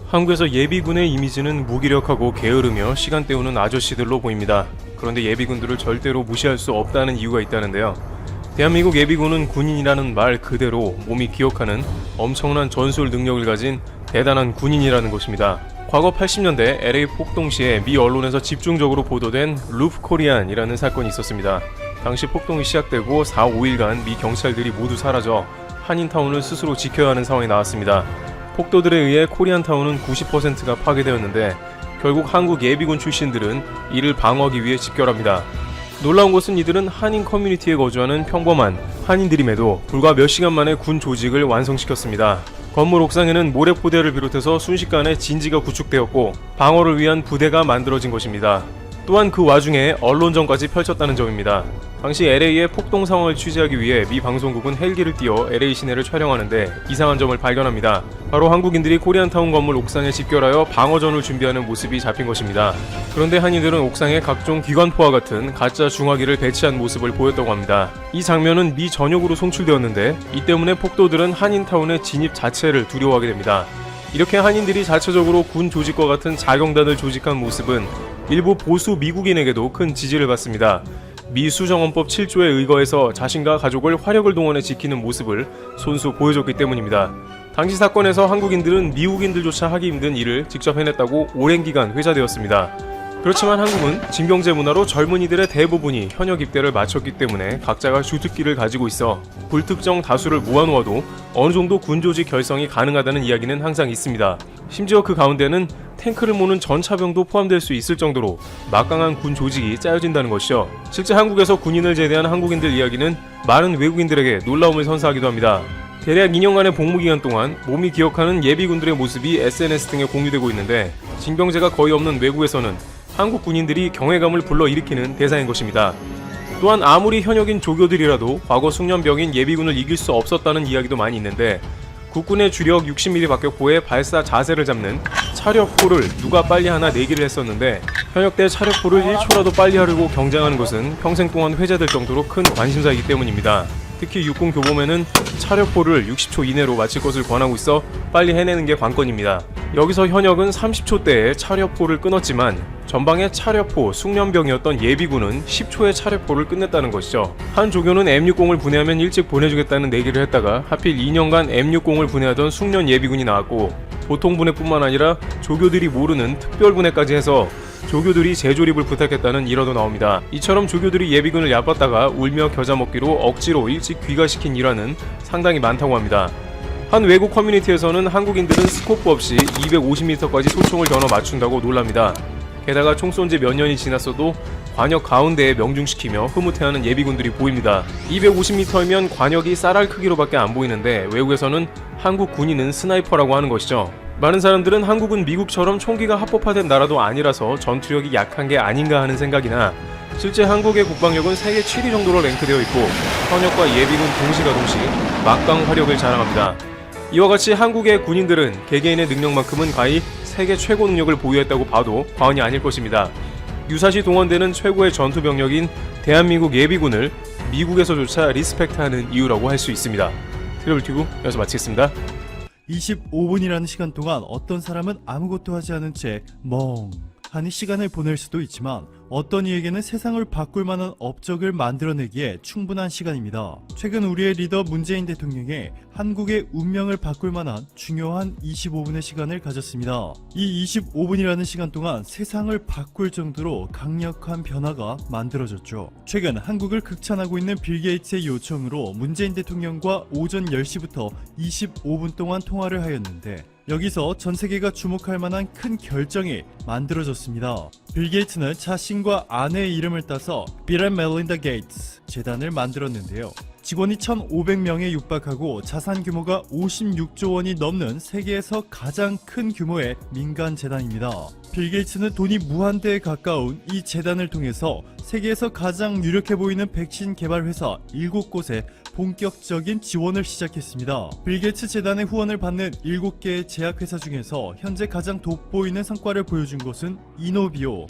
한국에서 예비군의 이미지는 무기력하고 게으르며 시간 때우는 아저씨들로 보입니다. 그런데 예비군들을 절대로 무시할 수 없다는 이유가 있다는데요. 대한민국 예비군은 군인이라는 말 그대로 몸이 기억하는 엄청난 전술 능력을 가진 대단한 군인이라는 것입니다. 과거 80년대 LA 폭동 시에 미 언론에서 집중적으로 보도된 루프 코리안이라는 사건이 있었습니다. 당시 폭동이 시작되고 4, 5일간 미 경찰들이 모두 사라져 한인타운을 스스로 지켜야 하는 상황이 나왔습니다. 폭도들에 의해 코리안타운은 90%가 파괴되었는데 결국 한국 예비군 출신들은 이를 방어하기 위해 집결합니다. 놀라운 것은 이들은 한인 커뮤니티에 거주하는 평범한 한인들임에도 불과 몇 시간 만에 군 조직을 완성시켰습니다. 건물 옥상에는 모래포대를 비롯해서 순식간에 진지가 구축되었고 방어를 위한 부대가 만들어진 것입니다. 또한 그 와중에 언론전까지 펼쳤다는 점입니다. 당시 LA의 폭동 상황을 취재하기 위해 미 방송국은 헬기를 띄워 LA 시내를 촬영하는데 이상한 점을 발견합니다. 바로 한국인들이 코리안타운 건물 옥상에 집결하여 방어전을 준비하는 모습이 잡힌 것입니다. 그런데 한인들은 옥상에 각종 기관포와 같은 가짜 중화기를 배치한 모습을 보였다고 합니다. 이 장면은 미 전역으로 송출되었는데 이 때문에 폭도들은 한인타운의 진입 자체를 두려워하게 됩니다. 이렇게 한인들이 자체적으로 군 조직과 같은 자경단을 조직한 모습은 일부 보수 미국인에게도 큰 지지를 받습니다. 미 수정헌법 7조에 의거해서 자신과 가족을 화력을 동원해 지키는 모습을 손수 보여줬기 때문입니다. 당시 사건에서 한국인들은 미국인들조차 하기 힘든 일을 직접 해냈다고 오랜 기간 회자되었습니다. 그렇지만 한국은 징병제 문화로 젊은이들의 대부분이 현역 입대를 마쳤기 때문에 각자가 주특기를 가지고 있어 불특정 다수를 모아놓아도 어느 정도 군조직 결성이 가능하다는 이야기는 항상 있습니다. 심지어 그 가운데는 탱크를 모는 전차병도 포함될 수 있을 정도로 막강한 군 조직이 짜여진다는 것이죠. 실제 한국에서 군인을 제대한 한국인들 이야기는 많은 외국인들에게 놀라움을 선사하기도 합니다. 대략 2년간의 복무기간 동안 몸이 기억하는 예비군들의 모습이 SNS 등에 공유되고 있는데 징병제가 거의 없는 외국에서는 한국 군인들이 경외감을 불러일으키는 대상인 것입니다. 또한 아무리 현역인 조교들이라도 과거 숙련병인 예비군을 이길 수 없었다는 이야기도 많이 있는데 국군의 주력 60mm 박격포의 발사 자세를 잡는 차력포를 누가 빨리 하나 내기를 했었는데 현역대 차력포를 1초라도 빨리 하려고 경쟁하는 것은 평생 동안 회자될 정도로 큰 관심사이기 때문입니다. 특히 육군 교범에는 차력포를 60초 이내로 마칠 것을 권하고 있어 빨리 해내는 게 관건입니다. 여기서 현역은 30초대에 차력포를 끊었지만 전방의 차력포 숙련병이었던 예비군은 10초에 차력포를 끝냈다는 것이죠. 한 조교는 M60을 분해하면 일찍 보내주겠다는 내기를 했다가 하필 2년간 M60을 분해하던 숙련 예비군이 나왔고 보통 분해뿐만 아니라 조교들이 모르는 특별 분해까지 해서 조교들이 재조립을 부탁했다는 일화도 나옵니다. 이처럼 조교들이 예비군을 얕봤다가 울며 겨자 먹기로 억지로 일찍 귀가시킨 일화는 상당히 많다고 합니다. 한 외국 커뮤니티에서는 한국인들은 스코프 없이 250m까지 소총을 겨눠 맞춘다고 놀랍니다. 게다가 총 쏜 지 몇 년이 지났어도 관역 가운데에 명중시키며 흐뭇해하는 예비군들이 보입니다. 250m이면 관역이 쌀알 크기로밖에 안 보이는데 외국에서는 한국 군인은 스나이퍼라고 하는 것이죠. 많은 사람들은 한국은 미국처럼 총기가 합법화된 나라도 아니라서 전투력이 약한 게 아닌가 하는 생각이나 실제 한국의 국방력은 세계 7위 정도로 랭크되어 있고 현역과 예비군 동시가동시 막강 화력을 자랑합니다. 이와 같이 한국의 군인들은 개개인의 능력만큼은 가히 세계 최고 능력을 보유했다고 봐도 과언이 아닐 것입니다. 유사시 동원되는 최고의 전투 병력인 대한민국 예비군을 미국에서조차 리스펙트하는 이유라고 할 수 있습니다. 트래블튜브 여기서 마치겠습니다. 25분이라는 시간 동안 어떤 사람은 아무것도 하지 않은 채 멍하니 시간을 보낼 수도 있지만 어떤 이에게는 세상을 바꿀 만한 업적을 만들어내기에 충분한 시간입니다. 최근 우리의 리더 문재인 대통령이 한국의 운명을 바꿀 만한 중요한 25분의 시간을 가졌습니다. 이 25분이라는 시간 동안 세상을 바꿀 정도로 강력한 변화가 만들어졌죠. 최근 한국을 극찬하고 있는 빌 게이츠의 요청으로 문재인 대통령과 오전 10시부터 25분 동안 통화를 하였는데 여기서 전 세계가 주목할 만한 큰 결정이 만들어졌습니다. 빌 게이츠는 자신과 아내의 이름을 따서 빌 앤 멜린다 게이츠 재단을 만들었는데요. 직원이 1,500명에 육박하고 자산 규모가 56조 원이 넘는 세계에서 가장 큰 규모의 민간 재단입니다. 빌 게이츠는 돈이 무한대에 가까운 이 재단을 통해서 세계에서 가장 유력해 보이는 백신 개발 회사 7곳에 본격적인 지원을 시작했습니다. 빌 게이츠 재단의 후원을 받는 7개의 제약회사 중에서 현재 가장 돋보이는 성과를 보여준 것은 이노비오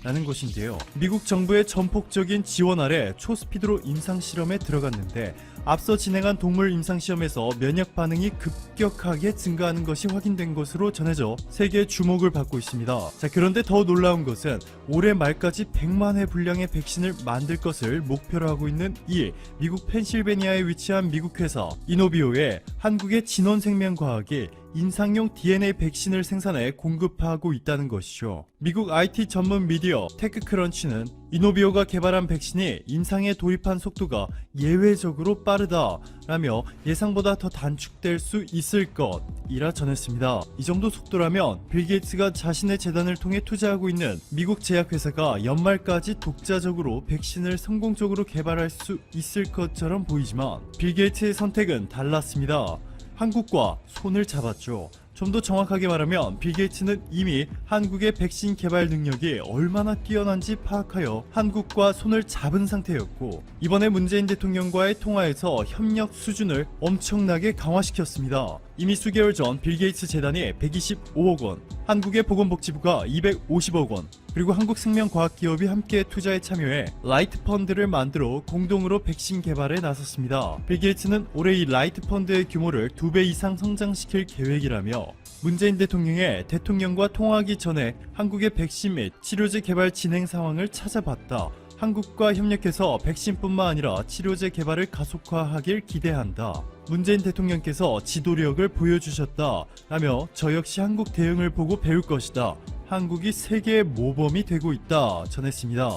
라는 것인데요. 미국 정부의 전폭적인 지원 아래 초스피드로 임상실험에 들어갔는데 앞서 진행한 동물 임상시험에서 면역 반응이 급격하게 증가하는 것이 확인된 것으로 전해져 세계의 주목을 받고 있습니다. 자, 그런데 더 놀라운 것은 올해 말까지 100만 회 분량의 백신을 만들 것을 목표로 하고 있는 이 미국 펜실베니아에 위치한 미국 회사 이노비오에 한국의 진원생명과학이 임상용 DNA 백신을 생산해 공급하고 있다는 것이죠. 미국 IT 전문 미디어 테크크런치는 이노비오가 개발한 백신이 임상에 돌입한 속도가 예외적으로 빠르다라며 예상보다 더 단축될 수 있을 것이라 전했습니다. 이 정도 속도라면 빌 게이츠가 자신의 재단을 통해 투자하고 있는 미국 제약회사가 연말까지 독자적으로 백신을 성공적으로 개발할 수 있을 것처럼 보이지만 빌 게이츠의 선택은 달랐습니다. 한국과 손을 잡았죠. 좀 더 정확하게 말하면 빌 게이츠는 이미 한국의 백신 개발 능력이 얼마나 뛰어난지 파악하여 한국과 손을 잡은 상태였고, 이번에 문재인 대통령과의 통화에서 협력 수준을 엄청나게 강화시켰습니다. 이미 수개월 전 빌 게이츠 재단이 125억 원, 한국의 보건복지부가 250억 원, 그리고 한국생명과학기업이 함께 투자에 참여해 라이트 펀드를 만들어 공동으로 백신 개발에 나섰습니다. 빌 게이츠는 올해 이 라이트 펀드의 규모를 2배 이상 성장시킬 계획이라며 문재인 대통령의 대통령과 통화하기 전에 한국의 백신 및 치료제 개발 진행 상황을 찾아봤다. 한국과 협력해서 백신뿐만 아니라 치료제 개발을 가속화하길 기대한다. 문재인 대통령께서 지도력을 보여주셨다 라며 저 역시 한국 대응을 보고 배울 것이다. 한국이 세계의 모범이 되고 있다 전했습니다.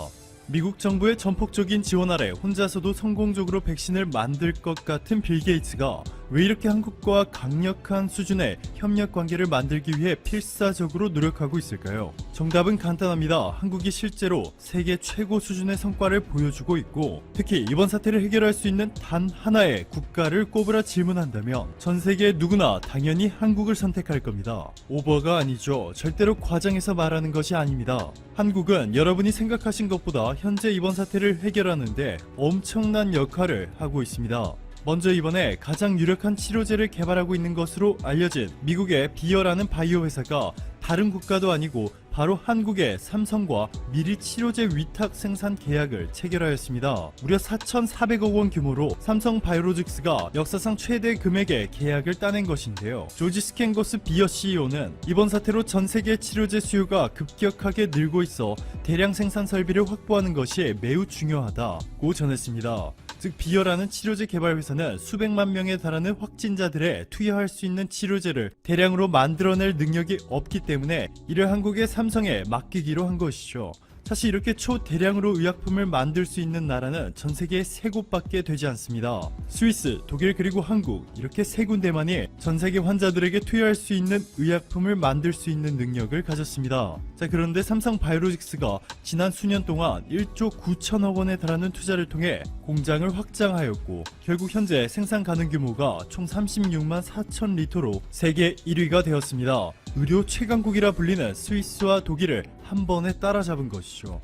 미국 정부의 전폭적인 지원 아래 혼자서도 성공적으로 백신을 만들 것 같은 빌 게이츠가 왜 이렇게 한국과 강력한 수준의 협력 관계를 만들기 위해 필사적으로 노력하고 있을까요? 정답은 간단합니다. 한국이 실제로 세계 최고 수준의 성과를 보여주고 있고, 특히 이번 사태를 해결할 수 있는 단 하나의 국가를 꼽으라 질문한다면 전 세계 누구나 당연히 한국을 선택할 겁니다. 오버가 아니죠. 절대로 과장해서 말하는 것이 아닙니다. 한국은 여러분이 생각하신 것보다 현재 이번 사태를 해결하는데 엄청난 역할을 하고 있습니다. 먼저 이번에 가장 유력한 치료제를 개발하고 있는 것으로 알려진 미국의 비어라는 바이오 회사가 다른 국가도 아니고 바로 한국의 삼성과 미리 치료제 위탁 생산 계약을 체결하였습니다. 무려 4,400억 원 규모로 삼성 바이오로직스가 역사상 최대 금액의 계약을 따낸 것인데요. 조지 스캔거스 비어 CEO는 이번 사태로 전 세계 치료제 수요가 급격하게 늘고 있어 대량 생산 설비를 확보하는 것이 매우 중요하다고 전했습니다. 즉 비어라는 치료제 개발 회사는 수백만 명에 달하는 확진자들의 투여할 수 있는 치료제를 대량으로 만들어낼 능력이 없기 때문에 이를 한국의 삼성에 맡기기로 한 것이죠. 사실 이렇게 초대량으로 의약품을 만들 수 있는 나라는 전 세계에 3곳밖에 되지 않습니다. 스위스, 독일 그리고 한국, 이렇게 3군데만이 전 세계 환자들에게 투여할 수 있는 의약품을 만들 수 있는 능력을 가졌습니다. 자, 그런데 삼성 바이오로직스가 지난 수년 동안 1조 9천억 원에 달하는 투자를 통해 공장을 확장하였고, 결국 현재 생산 가능 규모가 총 36만 4천 리터로 세계 1위가 되었습니다. 의료 최강국이라 불리는 스위스와 독일을 한 번에 따라잡은 것이죠.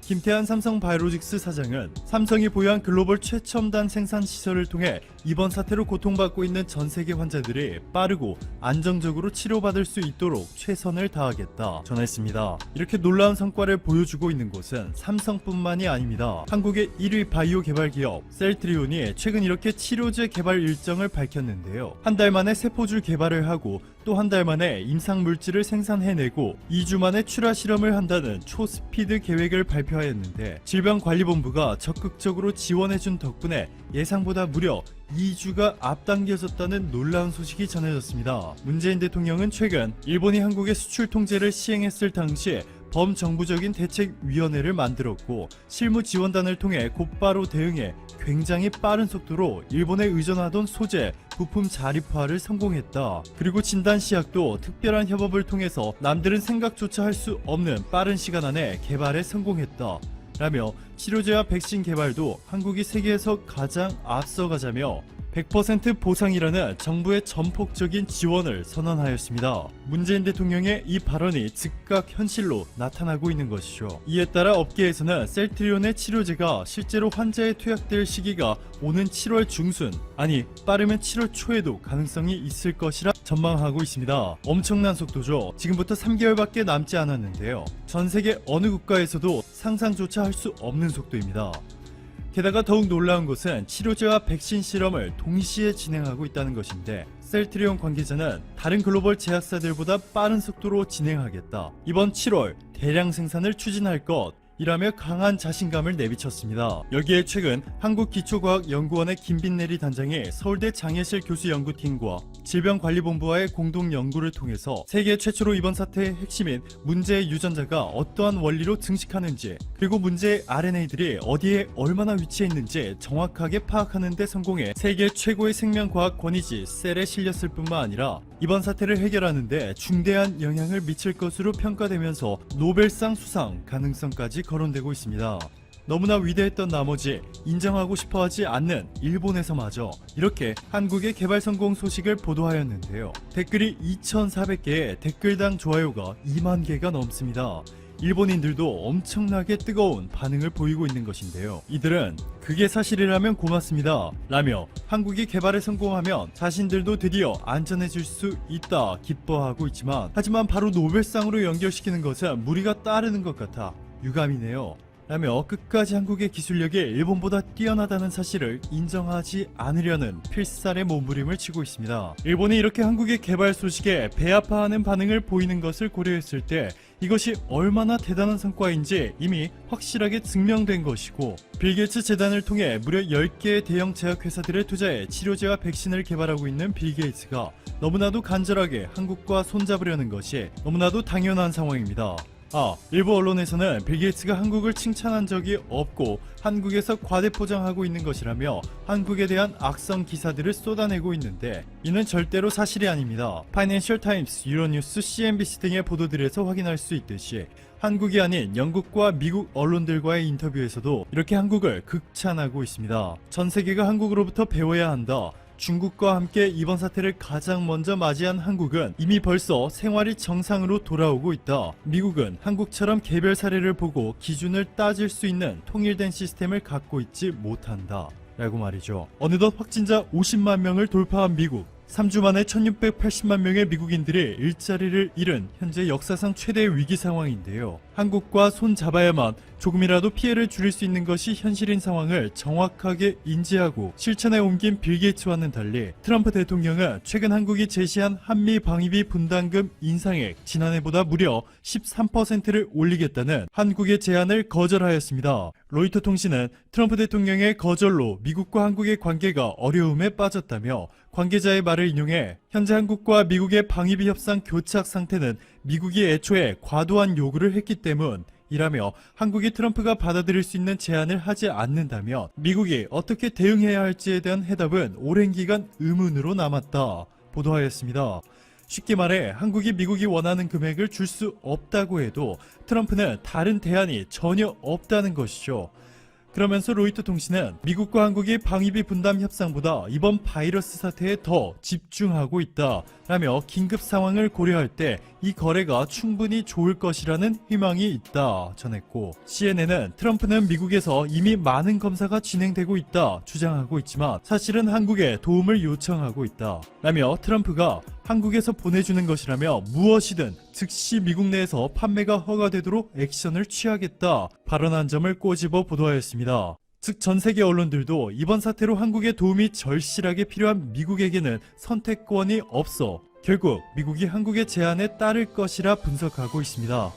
김태한 삼성 바이오로직스 사장은 삼성이 보유한 글로벌 최첨단 생산 시설을 통해 이번 사태로 고통받고 있는 전 세계 환자들이 빠르고 안정적으로 치료받을 수 있도록 최선을 다하겠다 전했습니다. 이렇게 놀라운 성과를 보여주고 있는 곳은 삼성뿐만이 아닙니다. 한국의 1위 바이오 개발 기업 셀트리온이 최근 이렇게 치료제 개발 일정을 밝혔는데요. 한 달 만에 세포줄 개발을 하고 또 한 달 만에 임상 물질을 생산해내고 2주 만에 출하 실험을 한다는 초스피드 계획을 발표하였는데, 질병관리본부가 적극적으로 지원해준 덕분에 예상보다 무려 2주가 앞당겨졌다는 놀라운 소식이 전해졌습니다. 문재인 대통령은 최근 일본이 한국의 수출 통제를 시행했을 당시 범정부적인 대책위원회를 만들었고, 실무 지원단을 통해 곧바로 대응해 굉장히 빠른 속도로 일본에 의존하던 소재, 부품 자립화를 성공했다. 그리고 진단시약도 특별한 협업을 통해서 남들은 생각조차 할 수 없는 빠른 시간 안에 개발에 성공했다 라며 치료제와 백신 개발도 한국이 세계에서 가장 앞서가자며 100% 보상이라는 정부의 전폭적인 지원을 선언하였습니다. 문재인 대통령의 이 발언이 즉각 현실로 나타나고 있는 것이죠. 이에 따라 업계에서는 셀트리온의 치료제가 실제로 환자에 투약될 시기가 오는 7월 중순, 아니 빠르면 7월 초에도 가능성이 있을 것이라 전망하고 있습니다. 엄청난 속도죠. 지금부터 3개월밖에 남지 않았는데요. 전 세계 어느 국가에서도 상상조차 할 수 없는 속도입니다. 게다가 더욱 놀라운 것은 치료제와 백신 실험을 동시에 진행하고 있다는 것인데, 셀트리온 관계자는 다른 글로벌 제약사들보다 빠른 속도로 진행하겠다, 이번 7월 대량 생산을 추진할 것 이라며 강한 자신감을 내비쳤습니다. 여기에 최근 한국기초과학연구원의 김빈내리 단장이 서울대 장애실 교수 연구팀과 질병관리본부와의 공동 연구를 통해서 세계 최초로 이번 사태의 핵심인 문제의 유전자가 어떠한 원리로 증식하는지, 그리고 문제의 RNA들이 어디에 얼마나 위치해 있는지 정확하게 파악하는 데 성공해 세계 최고의 생명과학 권위지 셀에 실렸을 뿐만 아니라 이번 사태를 해결하는 데 중대한 영향을 미칠 것으로 평가되면서 노벨상 수상 가능성까지 거론되고 있습니다. 너무나 위대했던 나머지 인정하고 싶어하지 않는 일본에서마저 이렇게 한국의 개발 성공 소식을 보도하였는데요. 댓글이 2,400개에 댓글당 좋아요가 2만 개가 넘습니다. 일본인들도 엄청나게 뜨거운 반응을 보이고 있는 것인데요. 이들은 그게 사실이라면 고맙습니다 라며 한국이 개발에 성공하면 자신들도 드디어 안전해질 수 있다 기뻐하고 있지만, 하지만 바로 노벨상으로 연결시키는 것은 무리가 따르는 것 같아 유감이네요 라며 끝까지 한국의 기술력이 일본보다 뛰어나다는 사실을 인정하지 않으려는 필살의 몸부림을 치고 있습니다. 일본이 이렇게 한국의 개발 소식에 배아파하는 반응을 보이는 것을 고려했을 때 이것이 얼마나 대단한 성과인지 이미 확실하게 증명된 것이고, 빌 게이츠 재단을 통해 무려 10개의 대형 제약회사들에 투자해 치료제와 백신을 개발하고 있는 빌 게이츠가 너무나도 간절하게 한국과 손잡으려는 것이 너무나도 당연한 상황입니다. 일부 언론에서는 빌 게이츠가 한국을 칭찬한 적이 없고 한국에서 과대포장하고 있는 것이라며 한국에 대한 악성 기사들을 쏟아내고 있는데, 이는 절대로 사실이 아닙니다. 파이낸셜 타임스, 유로뉴스, CNBC 등의 보도들에서 확인할 수 있듯이 한국이 아닌 영국과 미국 언론들과의 인터뷰에서도 이렇게 한국을 극찬하고 있습니다. 전 세계가 한국으로부터 배워야 한다. 중국과 함께 이번 사태를 가장 먼저 맞이한 한국은 이미 벌써 생활이 정상으로 돌아오고 있다. 미국은 한국처럼 개별 사례를 보고 기준을 따질 수 있는 통일된 시스템을 갖고 있지 못한다 라고 말이죠. 어느덧 확진자 50만 명을 돌파한 미국, 3주 만에 1680만 명의 미국인들이 일자리를 잃은 현재 역사상 최대의 위기 상황인데요. 한국과 손 잡아야만 조금이라도 피해를 줄일 수 있는 것이 현실인 상황을 정확하게 인지하고 실천에 옮긴 빌 게이츠와는 달리, 트럼프 대통령은 최근 한국이 제시한 한미 방위비 분담금 인상액 지난해보다 무려 13%를 올리겠다는 한국의 제안을 거절하였습니다. 로이터 통신은 트럼프 대통령의 거절로 미국과 한국의 관계가 어려움에 빠졌다며 관계자의 말을 인용해 현재 한국과 미국의 방위비 협상 교착 상태는 미국이 애초에 과도한 요구를 했기 때문이라며, 한국이 트럼프가 받아들일 수 있는 제안을 하지 않는다면 미국이 어떻게 대응해야 할지에 대한 해답은 오랜 기간 의문으로 남았다 보도하였습니다. 쉽게 말해 한국이 미국이 원하는 금액을 줄 수 없다고 해도 트럼프는 다른 대안이 전혀 없다는 것이죠. 그러면서 로이터 통신은 미국과 한국이 방위비 분담 협상보다 이번 바이러스 사태에 더 집중하고 있다 라며 긴급 상황을 고려할 때 이 거래가 충분히 좋을 것이라는 희망이 있다 전했고, CNN은 트럼프는 미국에서 이미 많은 검사가 진행되고 있다 주장하고 있지만 사실은 한국에 도움을 요청하고 있다 라며 트럼프가 한국에서 보내주는 것이라며 무엇이든 즉시 미국 내에서 판매가 허가되도록 액션을 취하겠다 발언한 점을 꼬집어 보도하였습니다. 즉 전세계 언론들도 이번 사태로 한국의 도움이 절실하게 필요한 미국에게는 선택권이 없어 결국 미국이 한국의 제안에 따를 것이라 분석하고 있습니다.